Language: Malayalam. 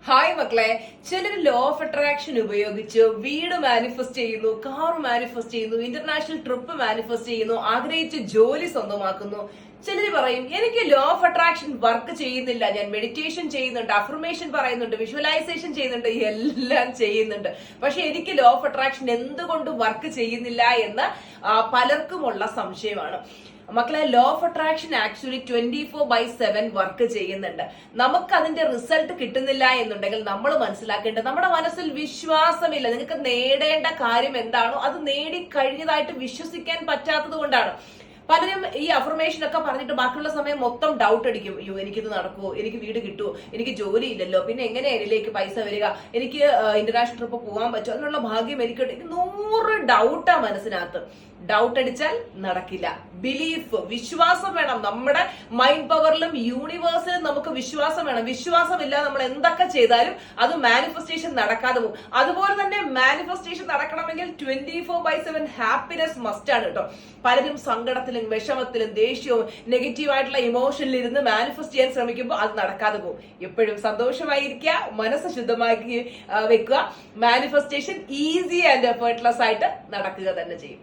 ഹായ് മക്കളെ, ചിലർ ലോ ഓഫ് അട്രാക്ഷൻ ഉപയോഗിച്ച് വീട് മാനിഫെസ്റ്റ് ചെയ്യുന്നു, കാർ മാനിഫെസ്റ്റ് ചെയ്യുന്നു, ഇന്റർനാഷണൽ ട്രിപ്പ് മാനിഫെസ്റ്റ് ചെയ്യുന്നു, ആഗ്രഹിച്ച് ജോലി സ്വന്തമാക്കുന്നു. ചിലർ പറയും എനിക്ക് ലോ ഓഫ് അട്രാക്ഷൻ വർക്ക് ചെയ്യുന്നില്ല, ഞാൻ മെഡിറ്റേഷൻ ചെയ്യുന്നുണ്ട്, അഫർമേഷൻ പറയുന്നുണ്ട്, വിഷ്വലൈസേഷൻ ചെയ്യുന്നുണ്ട്, എല്ലാം ചെയ്യുന്നുണ്ട്, പക്ഷെ എനിക്ക് ലോ ഓഫ് അട്രാക്ഷൻ എന്തുകൊണ്ട് വർക്ക് ചെയ്യുന്നില്ല എന്ന് പലർക്കുമുള്ള സംശയമാണ്. മക്കളെ, law of attraction actually 24/7 work ചെയ്യുന്നുണ്ട്. നമുക്ക് അതിന്റെ റിസൾട്ട് കിട്ടുന്നില്ല എന്നുണ്ടെങ്കിൽ നമ്മൾ മനസ്സിലാക്കേണ്ടത് നമ്മുടെ മനസ്സിൽ വിശ്വാസമില്ല. നിങ്ങൾക്ക് നേടേണ്ട കാര്യം എന്താണോ അത് നേടിക്കഴിഞ്ഞതായിട്ട് വിശ്വസിക്കാൻ പറ്റാത്തത് കൊണ്ടാണ്. പലരും ഈ അഫർമേഷൻ ഒക്കെ പറഞ്ഞിട്ട് ബാക്കിയുള്ള സമയം മൊത്തം ഡൗട്ട് അടിക്കും. അയ്യോ, എനിക്കിത് നടക്കുമോ, എനിക്ക് വീട് കിട്ടുമോ, എനിക്ക് ജോലി ഇല്ലല്ലോ, പിന്നെ എങ്ങനെ എന്നിലേക്ക് പൈസ വരിക, എനിക്ക് ഇന്റർനാഷണൽ ട്രിപ്പ് പോകാൻ പറ്റുമോ, അതിനുള്ള ഭാഗ്യം എനിക്ക് 100 ഡൗട്ടാ മനസ്സിനകത്ത്. ഡൗട്ട് അടിച്ചാൽ നടക്കില്ല. ബിലീഫ്, വിശ്വാസം വേണം. നമ്മുടെ മൈൻഡ് പവറിലും യൂണിവേഴ്സിലും നമുക്ക് വിശ്വാസം വേണം. വിശ്വാസമില്ലാതെ നമ്മൾ എന്തൊക്കെ ചെയ്താലും അത് മാനിഫെസ്റ്റേഷൻ നടക്കാതെ പോകും. അതുപോലെ തന്നെ മാനിഫെസ്റ്റേഷൻ നടക്കണമെങ്കിൽ 24/7 ഹാപ്പിനെസ് മസ്റ്റ് ആണ് കേട്ടോ. പലരും സങ്കടത്തിലും വിഷമത്തിലും ദേഷ്യവും നെഗറ്റീവായിട്ടുള്ള ഇമോഷനിൽ ഇരുന്ന് മാനിഫെസ്റ്റ് ചെയ്യാൻ ശ്രമിക്കുമ്പോൾ അത് നടക്കാതെ പോകും. എപ്പോഴും സന്തോഷമായിരിക്കുക, മനസ്സ് ശുദ്ധമാക്കി വെക്കുക. മാനിഫെസ്റ്റേഷൻ ഈസി ആൻഡ് എഫേർട്ട്ലെസ് ആയിട്ട് നടക്കുക തന്നെ ചെയ്യും.